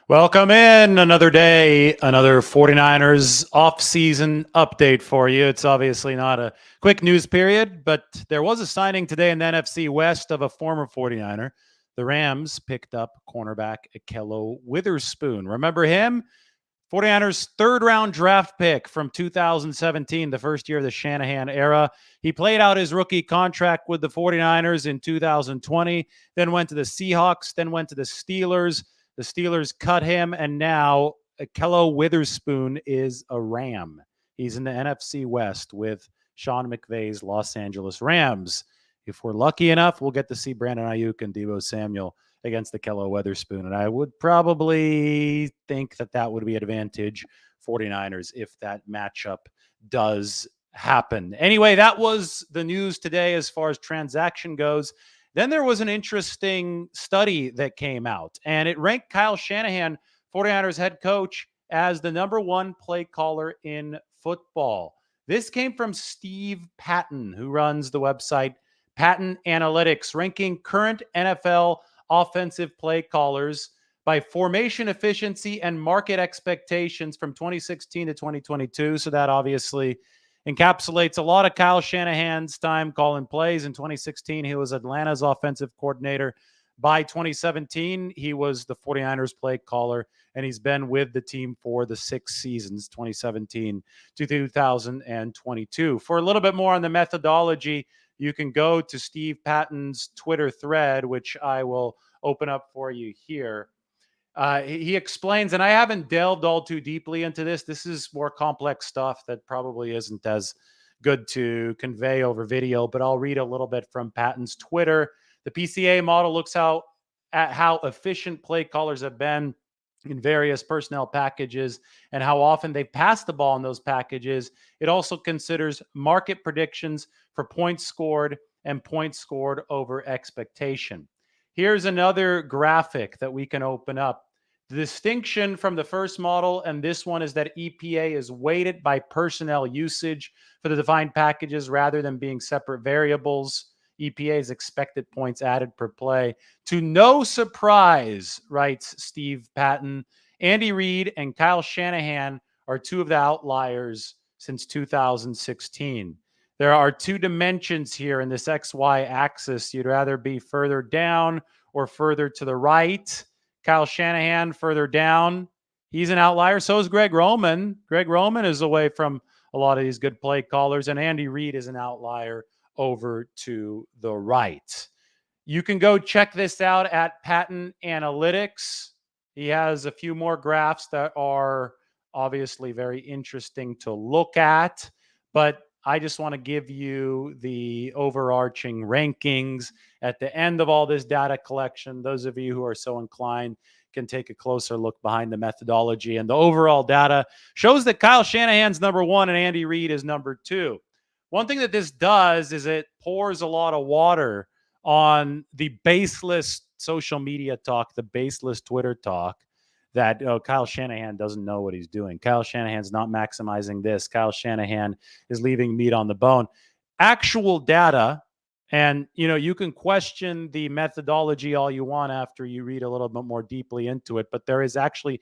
Welcome in another day, another 49ers off-season update for you. It's obviously not a quick news period, but there was a signing today in the NFC West of a former 49er. The Rams picked up cornerback Ahkello Witherspoon. Remember him? 49ers third-round draft pick from 2017, the first year of the Shanahan era. He played out his rookie contract with the 49ers in 2020, then went to the Seahawks, then went to the Steelers. The Steelers cut him, and now Ahkello Witherspoon is a Ram. He's in the NFC West with Sean McVay's Los Angeles Rams. If we're lucky enough, we'll get to see Brandon Ayuk and Deebo Samuel against Ahkello Witherspoon. And I would probably think that would be an advantage 49ers if that matchup does happen. Anyway, that was the news today as far as transaction goes. Then there was an interesting study that came out, and it ranked Kyle Shanahan, 49ers head coach, as the number one play caller in football. This came from Steve Patton, who runs the website Patton Analytics, ranking current NFL offensive play callers by formation efficiency and market expectations from 2016 to 2022. So that obviously encapsulates a lot of Kyle Shanahan's time calling plays. In 2016, he was Atlanta's offensive coordinator. By 2017, he was the 49ers play caller, and he's been with the team for the 6 seasons, 2017 to 2022. For a little bit more on the methodology, you can go to Steve Patton's Twitter thread, which I will open up for you here. He explains, and I haven't delved all too deeply into this. This is more complex stuff that probably isn't as good to convey over video, but I'll read a little bit from Patton's Twitter. The PCA model looks at how efficient play callers have been in various personnel packages and how often they've passed the ball in those packages. It also considers market predictions for points scored and points scored over expectation. Here's another graphic that we can open up. The distinction from the first model and this one is that EPA is weighted by personnel usage for the defined packages rather than being separate variables. EPA's expected points added per play. To no surprise, writes Steve Patton, Andy Reid and Kyle Shanahan are two of the outliers since 2016. There are two dimensions here in this XY axis. You'd rather be further down or further to the right. Kyle Shanahan further down. He's an outlier. So is Greg Roman. Greg Roman is away from a lot of these good play callers, and Andy Reid is an outlier over to the right. You can go check this out at Patton Analytics. He has a few more graphs that are obviously very interesting to look at, but I just want to give you the overarching rankings at the end of all this data collection. Those of you who are so inclined can take a closer look behind the methodology. And the overall data shows that Kyle Shanahan's number one and Andy Reid is number two. One thing that this does is it pours a lot of water on the baseless social media talk, the baseless Twitter talk that Kyle Shanahan doesn't know what he's doing. Kyle Shanahan's not maximizing this. Kyle Shanahan is leaving meat on the bone. Actual data, and you can question the methodology all you want after you read a little bit more deeply into it, but there is actually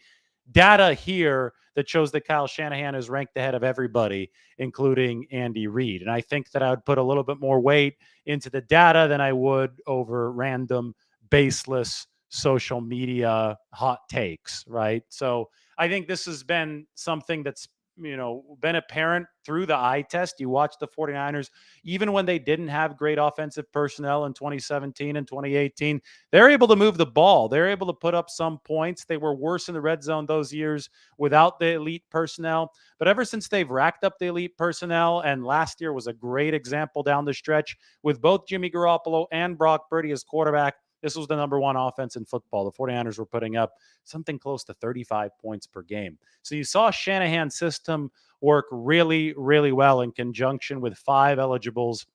data here that shows that Kyle Shanahan is ranked ahead of everybody, including Andy Reid. And I think that I would put a little bit more weight into the data than I would over random, baseless social media hot takes, right? So I think this has been something that's been apparent through the eye test. You watch the 49ers, even when they didn't have great offensive personnel in 2017 and 2018, they're able to move the ball. They're able to put up some points. They were worse in the red zone those years without the elite personnel. But ever since they've racked up the elite personnel, and last year was a great example down the stretch with both Jimmy Garoppolo and Brock Purdy as quarterback, this was the number one offense in football. The 49ers were putting up something close to 35 points per game. So you saw Shanahan's system work really, really well in conjunction with 5 eligibles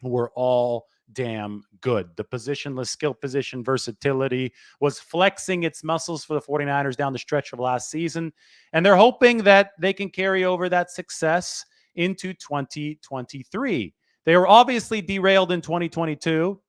who were all damn good. The positionless skill position versatility was flexing its muscles for the 49ers down the stretch of last season. And they're hoping that they can carry over that success into 2023. They were obviously derailed in 2022.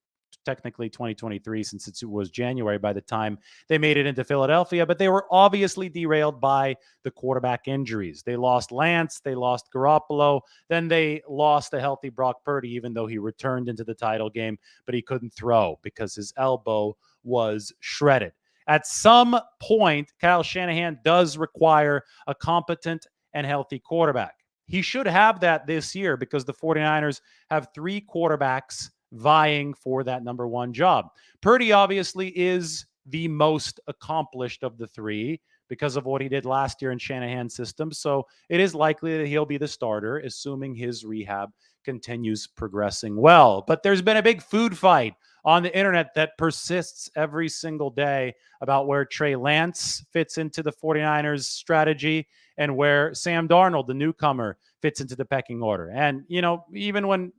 technically 2023 since it was January by the time they made it into Philadelphia, but they were obviously derailed by the quarterback injuries. They lost Lance, they lost Garoppolo, then they lost a healthy Brock Purdy, even though he returned into the title game, but he couldn't throw because his elbow was shredded. At some point, Kyle Shanahan does require a competent and healthy quarterback. He should have that this year because the 49ers have 3 quarterbacks vying for that number 1 job. Purdy obviously is the most accomplished of the 3 because of what he did last year in Shanahan's system. So it is likely that he'll be the starter, assuming his rehab continues progressing well. But there's been a big food fight on the internet that persists every single day about where Trey Lance fits into the 49ers strategy and where Sam Darnold, the newcomer, fits into the pecking order. And, even when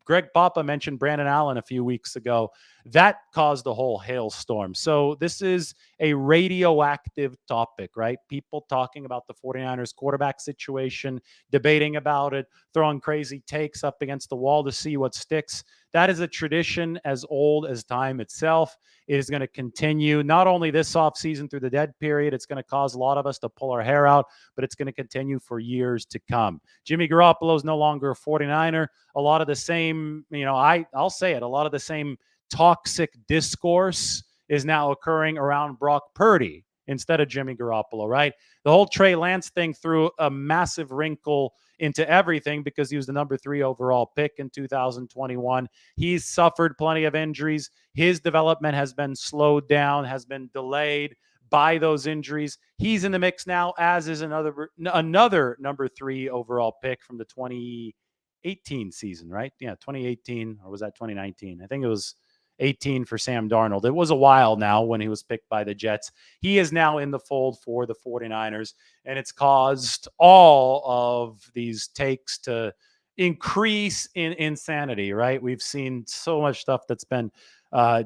Greg Papa mentioned Brandon Allen a few weeks ago, that caused a whole hailstorm. So this is a radioactive topic, right? People talking about the 49ers quarterback situation, debating about it, throwing crazy takes up against the wall to see what sticks. That is a tradition as old as time itself. It is going to continue not only this offseason through the dead period, it's going to cause a lot of us to pull our hair out, but it's going to continue for years to come. Jimmy Garoppolo is no longer a 49er. A lot of the same, I'll say it, a lot of the same toxic discourse is now occurring around Brock Purdy instead of Jimmy Garoppolo, right? The whole Trey Lance thing threw a massive wrinkle into everything because he was the number 3 overall pick in 2021. He's suffered plenty of injuries. His development has been slowed down, has been delayed by those injuries. He's in the mix now, as is another number 3 overall pick from the 2018 season, right? Yeah, 2018, or was that 2019? I think it was 18 for Sam Darnold. It was a while now when he was picked by the Jets. He is now in the fold for the 49ers, and it's caused all of these takes to increase in insanity, right? We've seen so much stuff that's been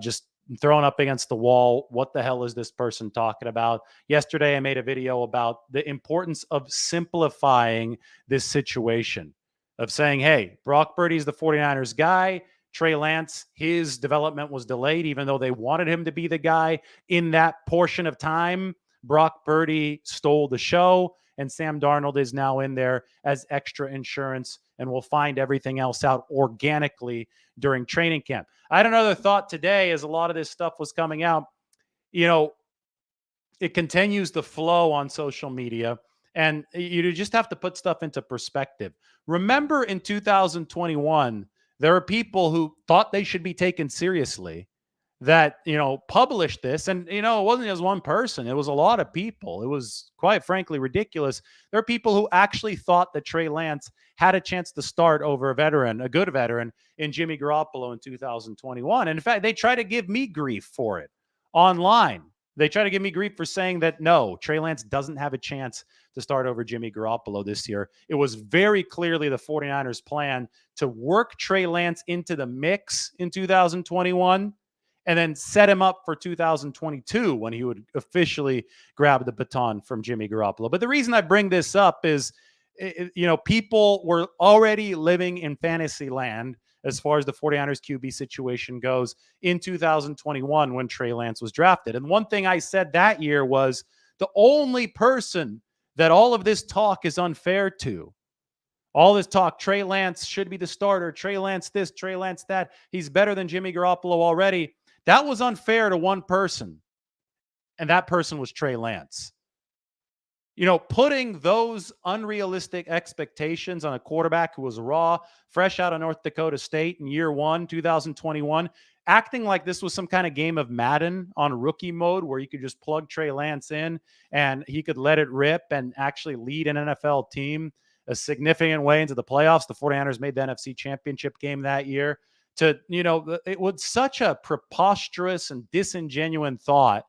just thrown up against the wall. What the hell is this person talking about? Yesterday, I made a video about the importance of simplifying this situation, of saying, hey, Brock Purdy's the 49ers guy. Trey Lance, his development was delayed, even though they wanted him to be the guy in that portion of time. Brock Purdy stole the show, and Sam Darnold is now in there as extra insurance, and we'll find everything else out organically during training camp. I had another thought today as a lot of this stuff was coming out. It continues to flow on social media, and you just have to put stuff into perspective. Remember in 2021, there are people who thought they should be taken seriously that, published this. And, it wasn't just one person. It was a lot of people. It was quite frankly ridiculous. There are people who actually thought that Trey Lance had a chance to start over a good veteran in Jimmy Garoppolo in 2021. And in fact, they try to give me grief for it online. They try to give me grief for saying that, no, Trey Lance doesn't have a chance to start over Jimmy Garoppolo this year. It was very clearly the 49ers' plan to work Trey Lance into the mix in 2021 and then set him up for 2022 when he would officially grab the baton from Jimmy Garoppolo. But the reason I bring this up is, people were already living in fantasy land as far as the 49ers QB situation goes in 2021 when Trey Lance was drafted. And one thing I said that year was the only person that all of this talk is unfair to, all this talk, Trey Lance should be the starter, Trey Lance this, Trey Lance that, he's better than Jimmy Garoppolo already. That was unfair to one person, and that person was Trey Lance. Putting those unrealistic expectations on a quarterback who was raw, fresh out of North Dakota State in year 1, 2021, acting like this was some kind of game of Madden on rookie mode where you could just plug Trey Lance in and he could let it rip and actually lead an NFL team a significant way into the playoffs. The 49ers made the NFC Championship game that year. It was such a preposterous and disingenuous thought.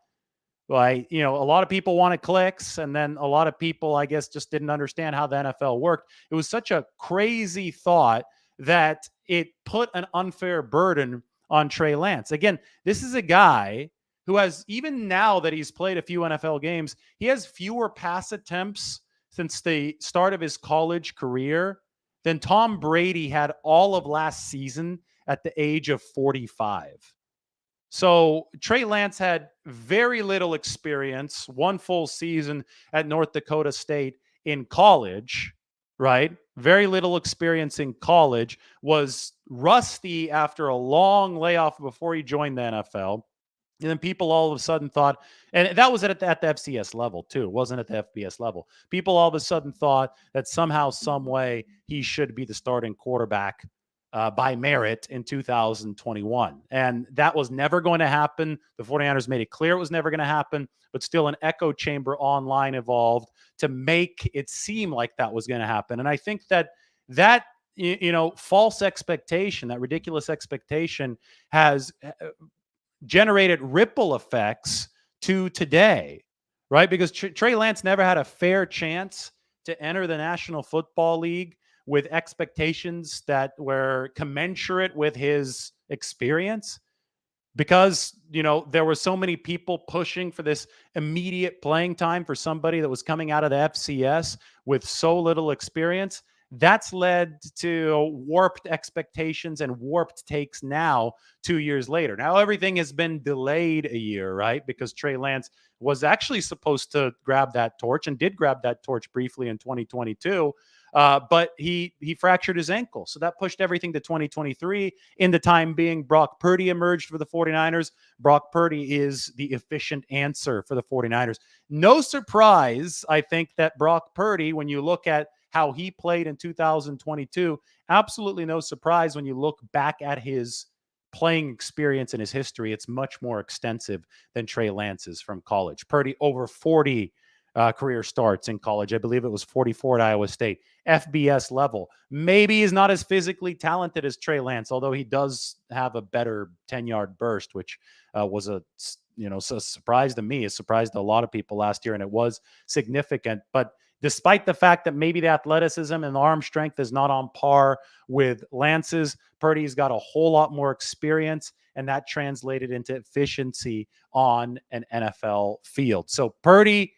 Like, a lot of people wanted clicks, and then a lot of people, I guess, just didn't understand how the NFL worked. It was such a crazy thought that it put an unfair burden on Trey Lance. Again, this is a guy who has, even now that he's played a few NFL games, he has fewer pass attempts since the start of his college career than Tom Brady had all of last season at the age of 45. So Trey Lance had very little experience, one full season at North Dakota State in college, right? Very little experience in college, was rusty after a long layoff before he joined the NFL. And then people all of a sudden thought, and that was at the FCS level too. It wasn't at the FBS level. People all of a sudden thought that somehow, some way, he should be the starting quarterback by merit in 2021. And that was never going to happen. The 49ers made it clear it was never going to happen, but still an echo chamber online evolved to make it seem like that was going to happen. And I think that false expectation, that ridiculous expectation, has generated ripple effects to today, right? Because Trey Lance never had a fair chance to enter the National Football League with expectations that were commensurate with his experience, because there were so many people pushing for this immediate playing time for somebody that was coming out of the FCS with so little experience. That's led to warped expectations and warped takes now, 2 years later. Now everything has been delayed a year, right? Because Trey Lance was actually supposed to grab that torch and did grab that torch briefly in 2022. But he fractured his ankle. So that pushed everything to 2023. In the time being, Brock Purdy emerged for the 49ers. Brock Purdy is the efficient answer for the 49ers. No surprise, I think, that Brock Purdy, when you look at how he played in 2022, absolutely no surprise when you look back at his playing experience and his history. It's much more extensive than Trey Lance's from college. Purdy, over 40 career starts in college. I believe it was 44 at Iowa State. FBS level. Maybe he's not as physically talented as Trey Lance, although he does have a better 10-yard burst, which was a surprise to me. A surprise to a lot of people last year, and it was significant. But despite the fact that maybe the athleticism and the arm strength is not on par with Lance's, Purdy's got a whole lot more experience, and that translated into efficiency on an NFL field. So Purdy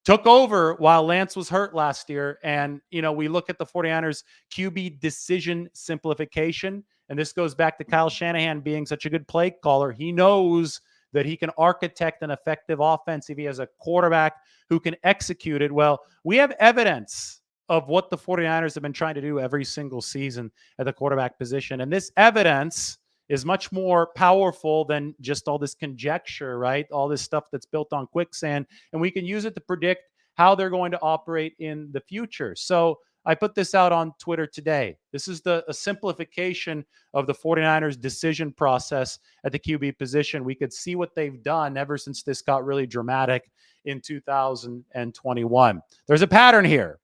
took over while Lance was hurt last year. And, we look at the 49ers QB decision simplification. And this goes back to Kyle Shanahan being such a good play caller. He knows that he can architect an effective offense if he has a quarterback who can execute it. Well, we have evidence of what the 49ers have been trying to do every single season at the quarterback position. And this evidence is much more powerful than just all this conjecture, right? All this stuff that's built on quicksand. And we can use it to predict how they're going to operate in the future. So I put this out on Twitter today. This is a simplification of the 49ers decision process at the QB position. We could see what they've done ever since this got really dramatic in 2021. There's a pattern here.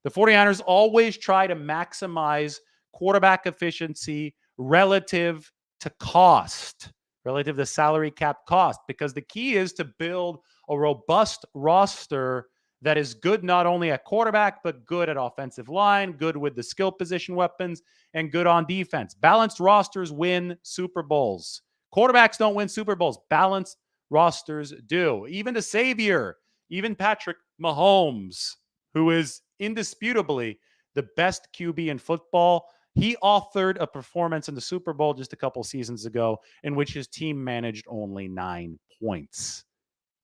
The 49ers always try to maximize quarterback efficiency relative to cost, relative to salary cap cost, because the key is to build a robust roster that is good not only at quarterback, but good at offensive line, good with the skill position weapons, and good on defense. Balanced rosters win Super Bowls. Quarterbacks don't win Super Bowls. Balanced rosters do. Even the savior, even Patrick Mahomes, who is indisputably the best QB in football, he authored a performance in the Super Bowl just a couple seasons ago in which his team managed only 9 points.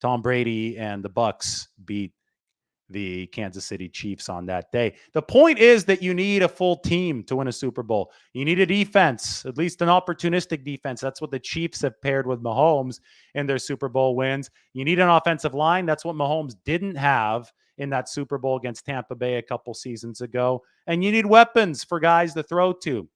Tom Brady and the Bucs beat the Kansas City Chiefs on that day. The point is that you need a full team to win a Super Bowl. You need a defense, at least an opportunistic defense. That's what the Chiefs have paired with Mahomes in their Super Bowl wins. You need an offensive line. That's what Mahomes didn't have in that Super Bowl against Tampa Bay a couple seasons ago. And you need weapons for guys to throw to.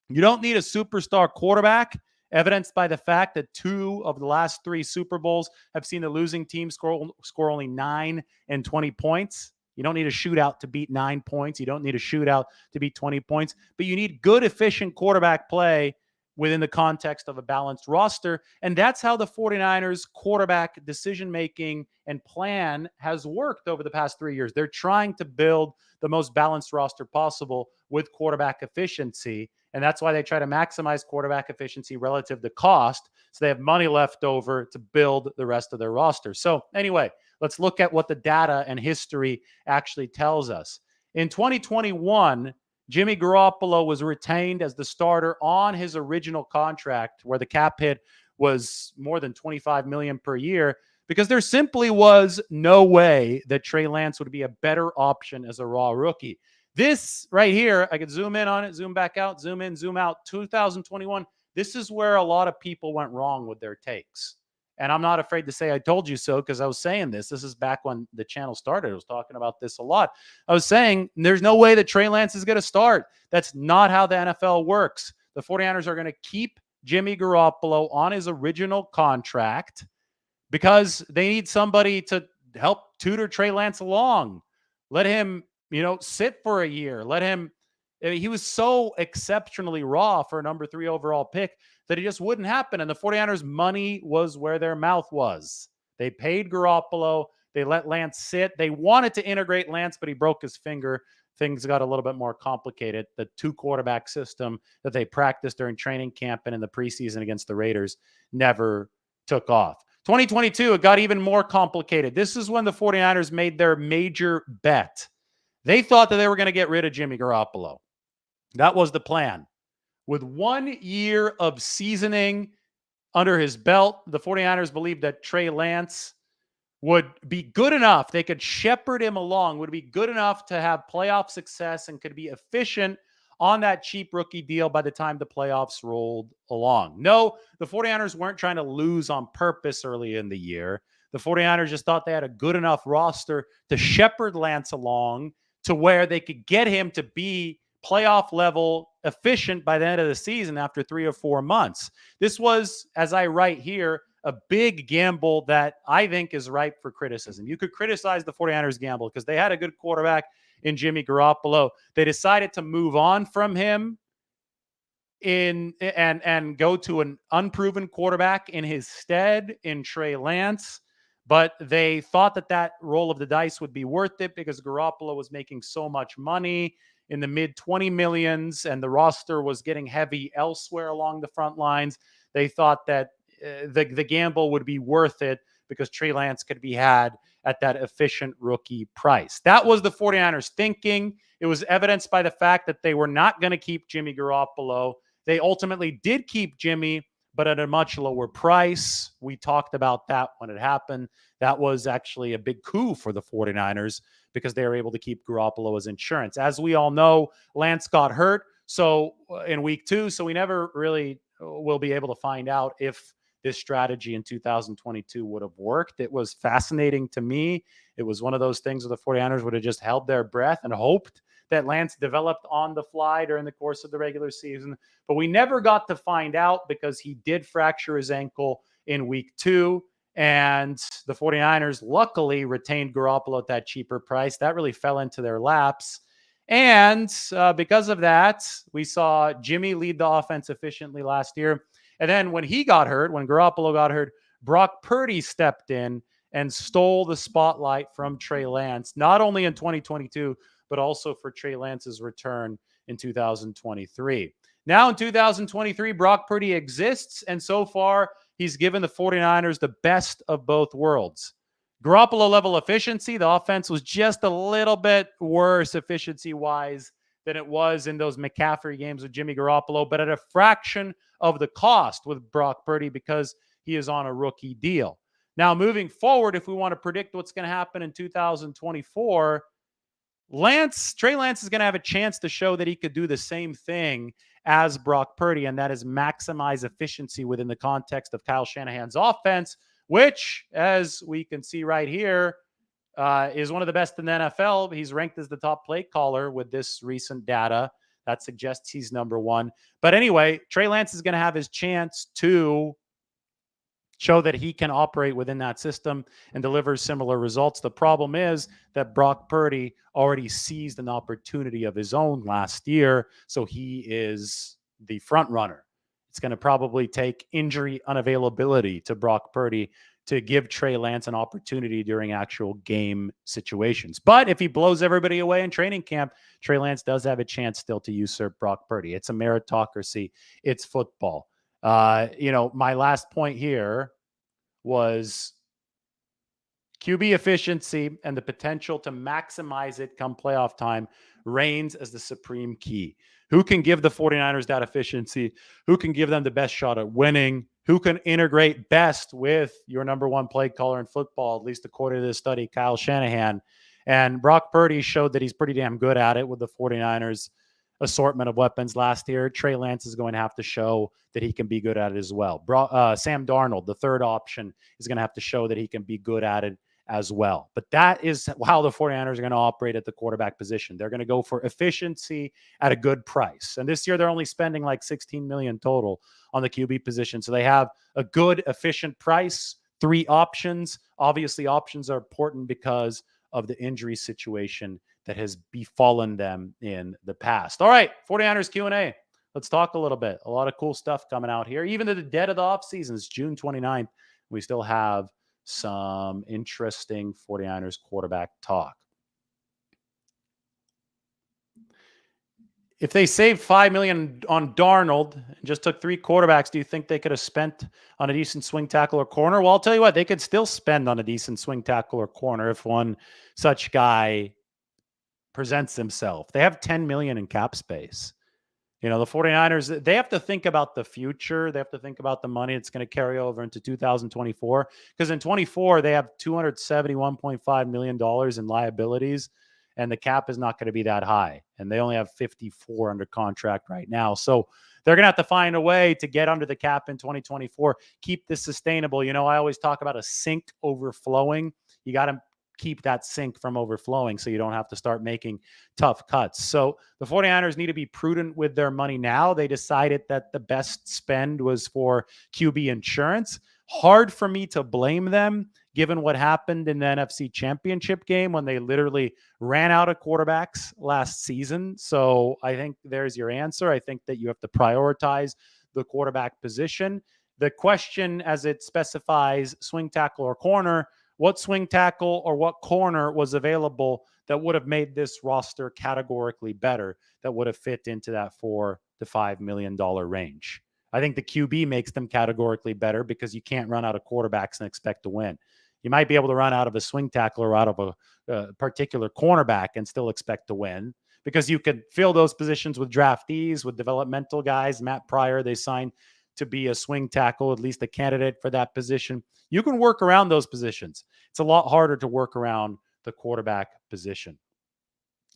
You don't need a superstar quarterback, evidenced by the fact that 2 of the last 3 Super Bowls have seen the losing team score only 9 and 20 points. You don't need a shootout to beat 9 points. You don't need a shootout to beat 20 points. But you need good, efficient quarterback play within the context of a balanced roster. And that's how the 49ers quarterback decision-making and plan has worked over the past 3 years. They're trying to build the most balanced roster possible with quarterback efficiency. And that's why they try to maximize quarterback efficiency relative to cost, so they have money left over to build the rest of their roster. So anyway, let's look at what the data and history actually tells us. In 2021, Jimmy Garoppolo was retained as the starter on his original contract, where the cap hit was more than 25 million per year, because there simply was no way that Trey Lance would be a better option as a raw rookie. This right here, I could zoom in on it, zoom back out, zoom in, zoom out. 2021, this is where a lot of people went wrong with their takes. And I'm not afraid to say I told you so, because I was saying this. This is back when the channel started. I was talking about this a lot. I was saying there's no way that Trey Lance is going to start. That's not how the NFL works. The 49ers are going to keep Jimmy Garoppolo on his original contract because they need somebody to help tutor Trey Lance along. Let him, sit for a year. He was so exceptionally raw for a number 3 overall pick that it just wouldn't happen. And the 49ers' money was where their mouth was. They paid Garoppolo. They let Lance sit. They wanted to integrate Lance, but he broke his finger. Things got a little bit more complicated. The 2-quarterback system that they practiced during training camp and in the preseason against the Raiders never took off. 2022, it got even more complicated. This is when the 49ers made their major bet. They thought that they were going to get rid of Jimmy Garoppolo. That was the plan. With 1 year of seasoning under his belt, the 49ers believed that Trey Lance would be good enough. They could shepherd him along, would be good enough to have playoff success and could be efficient on that cheap rookie deal by the time the playoffs rolled along. No, the 49ers weren't trying to lose on purpose early in the year. The 49ers just thought they had a good enough roster to shepherd Lance along to where they could get him to be playoff level efficient by the end of the season after 3 or 4 months. This was, as I write here, a big gamble that I think is ripe for criticism. You could criticize the 49ers gamble because they had a good quarterback in Jimmy Garoppolo. They decided to move on from him and go to an unproven quarterback in his stead in Trey Lance. But they thought that roll of the dice would be worth it because Garoppolo was making so much money in the mid 20 millions and the roster was getting heavy elsewhere along the front lines. They thought that the gamble would be worth it because Trey Lance could be had at that efficient rookie price. That was the 49ers thinking. It was evidenced by the fact that they were not going to keep Jimmy Garoppolo. They ultimately did keep Jimmy, but at a much lower price. We talked about that when it happened. That was actually a big coup for the 49ers because they were able to keep Garoppolo as insurance. As we all know, Lance got hurt in week 2, so we never really will be able to find out if this strategy in 2022 would have worked. It was fascinating to me. It was one of those things where the 49ers would have just held their breath and hoped that Lance developed on the fly during the course of the regular season. But we never got to find out because he did fracture his ankle in week 2. And the 49ers luckily retained Garoppolo at that cheaper price. That really fell into their laps. And because of that, we saw Jimmy lead the offense efficiently last year. And then when Garoppolo got hurt, Brock Purdy stepped in and stole the spotlight from Trey Lance, not only in 2022, but also for Trey Lance's return in 2023. Now in 2023, Brock Purdy exists, and so far, he's given the 49ers the best of both worlds. Garoppolo level efficiency, the offense was just a little bit worse efficiency-wise than it was in those McCaffrey games with Jimmy Garoppolo, but at a fraction of the cost with Brock Purdy because he is on a rookie deal. Now, moving forward, if we want to predict what's going to happen in 2024, Trey Lance is going to have a chance to show that he could do the same thing as Brock Purdy, and that is maximize efficiency within the context of Kyle Shanahan's offense, which, as we can see right here, is one of the best in the NFL. He's ranked as the top play caller with this recent data. That suggests he's number 1. But anyway, Trey Lance is going to have his chance to show that he can operate within that system and deliver similar results. The problem is that Brock Purdy already seized an opportunity of his own last year, so he is the front runner. It's going to probably take injury unavailability to Brock Purdy to give Trey Lance an opportunity during actual game situations. But if he blows everybody away in training camp, Trey Lance does have a chance still to usurp Brock Purdy. It's a meritocracy. It's football. My last point here was QB efficiency and the potential to maximize it come playoff time reigns as the supreme key. Who can give the 49ers that efficiency? Who can give them the best shot at winning? who can integrate best with your number one play caller in football, at least according to this study, Kyle Shanahan. And Brock Purdy showed that he's pretty damn good at it with the 49ers assortment of weapons last year. Trey Lance is going to have to show that he can be good at it as well. Sam Darnold, the third option, is going to have to show that he can be good at it as well. But that is how the 49ers are going to operate at the quarterback position. They're going to go for efficiency at a good price. And this year they're only spending like $16 million total on the QB position. So they have a good, efficient price, 3 options. Obviously, options are important because of the injury situation that has befallen them in the past. All right, 49ers Q&A. Let's talk a little bit. A lot of cool stuff coming out here. Even to the dead of the offseason, it's June 29th. We still have some interesting 49ers quarterback talk. If they saved $5 million on Darnold and just took 3 quarterbacks, do you think they could have spent on a decent swing tackle or corner? Well, I'll tell you what, they could still spend on a decent swing tackle or corner if one such guy presents himself. They have $10 million in cap space. You know, the 49ers, they have to think about the future. They have to think about the money that's going to carry over into 2024. Because in 24, they have $271.5 million in liabilities, and the cap is not going to be that high. And they only have 54 under contract right now. So they're going to have to find a way to get under the cap in 2024, keep this sustainable. You know, I always talk about a sink overflowing. You got to keep that sink from overflowing so you don't have to start making tough cuts. So the 49ers need to be prudent with their money now. They decided that the best spend was for QB insurance. Hard for me to blame them given what happened in the NFC Championship game when they literally ran out of quarterbacks last season. So I think there's your answer. I think that you have to prioritize the quarterback position. The question, as it specifies swing tackle or corner, what swing tackle or what corner was available that would have made this roster categorically better, that would have fit into that $4 to $5 million range? I think the QB makes them categorically better because you can't run out of quarterbacks and expect to win. You might be able to run out of a swing tackle or out of a particular cornerback and still expect to win because you could fill those positions with draftees, with developmental guys. Matt Pryor, they signed to be a swing tackle, at least a candidate for that position. You can work around those positions. It's a lot harder to work around the quarterback position.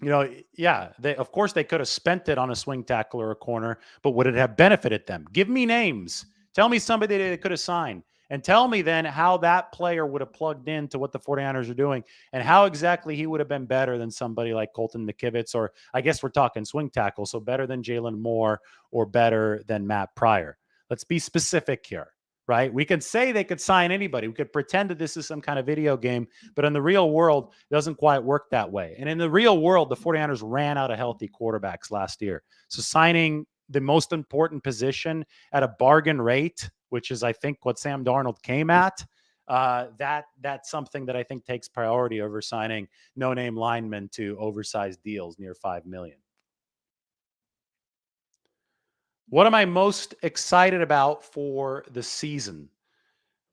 You know, yeah, of course they could have spent it on a swing tackle or a corner, but would it have benefited them? Give me names. Tell me somebody they could have signed. And tell me then how that player would have plugged into what the 49ers are doing and how exactly he would have been better than somebody like Colton McKivitz, or I guess we're talking swing tackle, so better than Jalen Moore or better than Matt Pryor. Let's be specific here, right? We could say they could sign anybody. We could pretend that this is some kind of video game, but in the real world, it doesn't quite work that way. And in the real world, the 49ers ran out of healthy quarterbacks last year. So signing the most important position at a bargain rate, which is, I think, what Sam Darnold came at, that's something that I think takes priority over signing no-name linemen to oversized deals near $5 million. What am I most excited about for the season?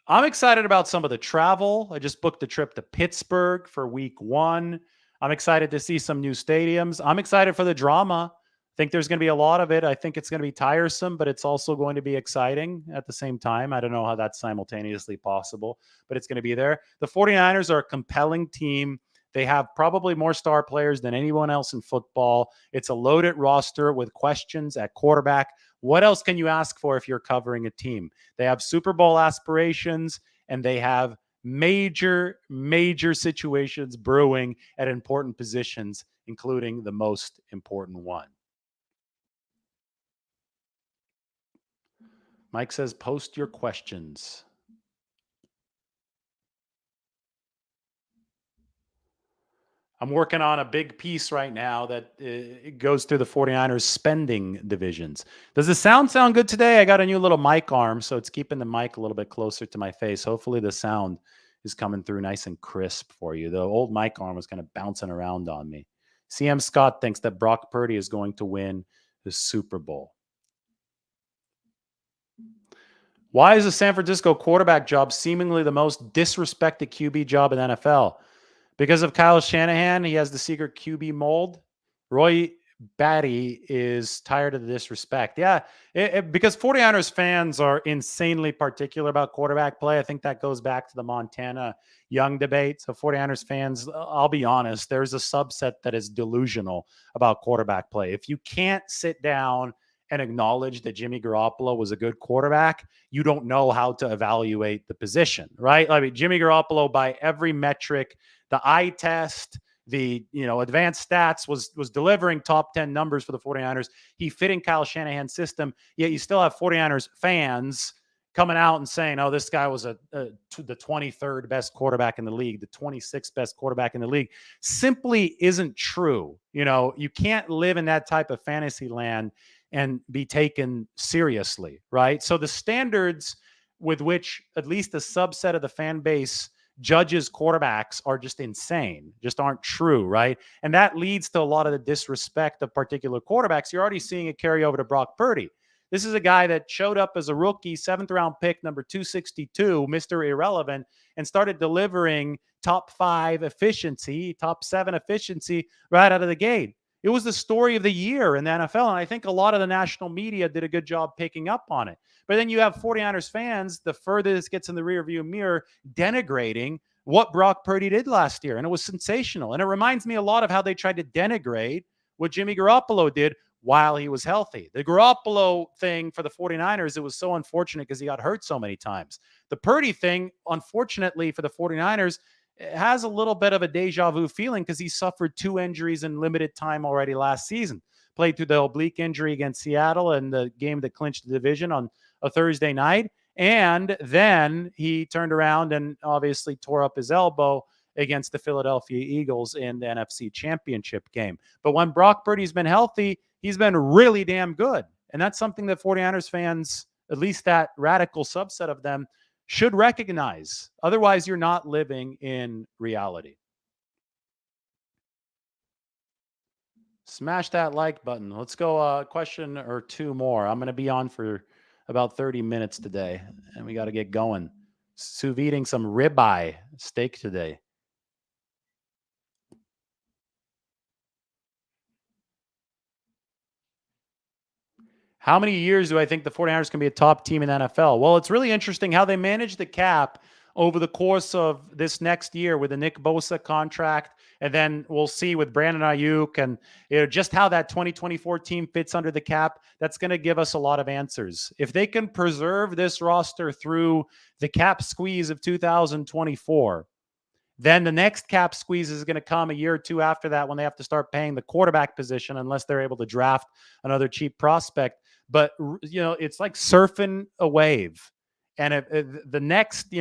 I'm excited about some of the travel. I just booked a trip to Pittsburgh for week 1. I'm excited to see some new stadiums. I'm excited for the drama. I think there's going to be a lot of it. I think it's going to be tiresome, but it's also going to be exciting at the same time. I don't know how that's simultaneously possible, but it's going to be there. The 49ers are a compelling team. They have probably more star players than anyone else in football. It's a loaded roster with questions at quarterback. What else can you ask for if you're covering a team? They have Super Bowl aspirations, and they have major situations brewing at important positions, including the most important one. Mike says, post your questions. I'm working on a big piece right now that it goes through the 49ers spending divisions. Does the sound good today? I got a new little mic arm, so it's keeping the mic a little bit closer to my face. Hopefully the sound is coming through nice and crisp for you. The old mic arm was kind of bouncing around on me. CM Scott thinks that Brock Purdy is going to win the Super Bowl. Why is the San Francisco quarterback job seemingly the most disrespected QB job in the NFL? Because of Kyle Shanahan, he has the secret QB mold. Roy Batty is tired of the disrespect. Yeah, because 49ers fans are insanely particular about quarterback play. I think that goes back to the Montana Young debate. So 49ers fans, I'll be honest, there's a subset that is delusional about quarterback play. If you can't sit down and acknowledge that Jimmy Garoppolo was a good quarterback, you don't know how to evaluate the position, right? I mean, Jimmy Garoppolo, by every metric, the eye test, the advanced stats, was delivering top 10 numbers for the 49ers. He fit in Kyle Shanahan's system, yet you still have 49ers fans coming out and saying, oh, this guy was the 23rd best quarterback in the league, the 26th best quarterback in the league. Simply isn't true. You can't live in that type of fantasy land and be taken seriously, right? So the standards with which at least a subset of the fan base judges quarterbacks are just insane, just aren't true, right? And that leads to a lot of the disrespect of particular quarterbacks. You're already seeing it carry over to Brock Purdy. This is a guy that showed up as a rookie, 7th-round pick, number 262, Mr. Irrelevant, and started delivering top 5 efficiency, top 7 efficiency right out of the gate. It was the story of the year in the NFL, and I think a lot of the national media did a good job picking up on it. But then you have 49ers fans, the further this gets in the rearview mirror, denigrating what Brock Purdy did last year, and it was sensational. And it reminds me a lot of how they tried to denigrate what Jimmy Garoppolo did while he was healthy. The Garoppolo thing for the 49ers, it was so unfortunate because he got hurt so many times. The Purdy thing, unfortunately for the 49ers, has a little bit of a deja vu feeling because he suffered 2 injuries in limited time already last season. Played through the oblique injury against Seattle in the game that clinched the division on a Thursday night. And then he turned around and obviously tore up his elbow against the Philadelphia Eagles in the NFC Championship game. But when Brock Purdy's been healthy, he's been really damn good. And that's something that 49ers fans, at least that radical subset of them, should recognize. Otherwise, you're not living in reality. Smash that like button. Let's go a question or 2 more. I'm going to be on for about 30 minutes today, and we got to get going. Sous videing some ribeye steak today. How many years do I think the 49ers can be a top team in the NFL? Well, it's really interesting how they manage the cap over the course of this next year with the Nick Bosa contract. And then we'll see with Brandon Ayuk and just how that 2024 team fits under the cap. That's going to give us a lot of answers. If they can preserve this roster through the cap squeeze of 2024, then the next cap squeeze is going to come a year or 2 after that when they have to start paying the quarterback position unless they're able to draft another cheap prospect. But, it's like surfing a wave. And if the next,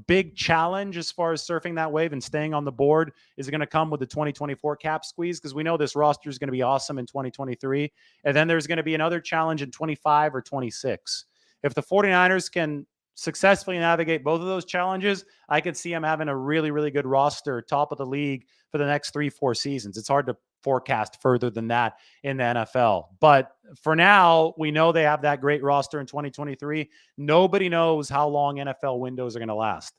big challenge as far as surfing that wave and staying on the board is going to come with the 2024 cap squeeze, because we know this roster is going to be awesome in 2023. And then there's going to be another challenge in 25 or 26. If the 49ers can successfully navigate both of those challenges, I could see them having a really, really good roster, top of the league for the next 3-4 seasons. It's hard to forecast further than that in the NFL. But for now, we know they have that great roster in 2023. Nobody knows how long NFL windows are going to last.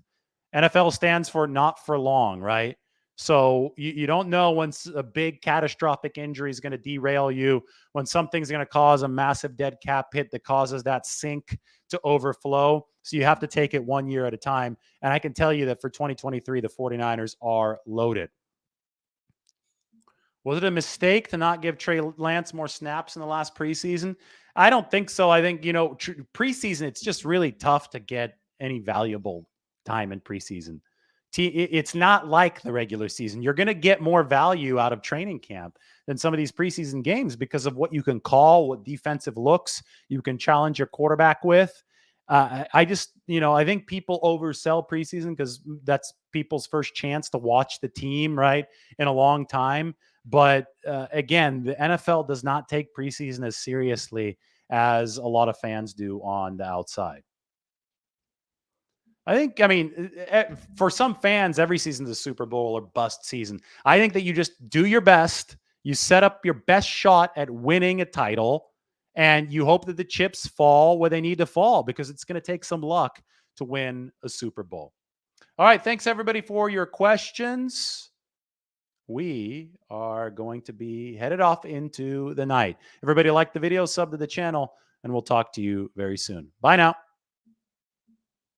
NFL stands for not for long, right? So you don't know when a big catastrophic injury is going to derail you, when something's going to cause a massive dead cap hit that causes that sink to overflow. So you have to take it 1 year at a time. And I can tell you that for 2023, the 49ers are loaded. Was it a mistake to not give Trey Lance more snaps in the last preseason? I don't think so. I think, preseason, it's just really tough to get any valuable time in preseason. It's not like the regular season. You're going to get more value out of training camp than some of these preseason games because of what you can call, what defensive looks you can challenge your quarterback with. I just, I think people oversell preseason because that's people's first chance to watch the team, right, in a long time. But again, the NFL does not take preseason as seriously as a lot of fans do on the outside. For some fans, every season is a Super Bowl or bust season. I think that you just do your best. You set up your best shot at winning a title, and you hope that the chips fall where they need to fall, because it's going to take some luck to win a Super Bowl. All right. Thanks, everybody, for your questions. we are going to be headed off into the night. Everybody like the video, sub to the channel, and we'll talk to you very soon. Bye now.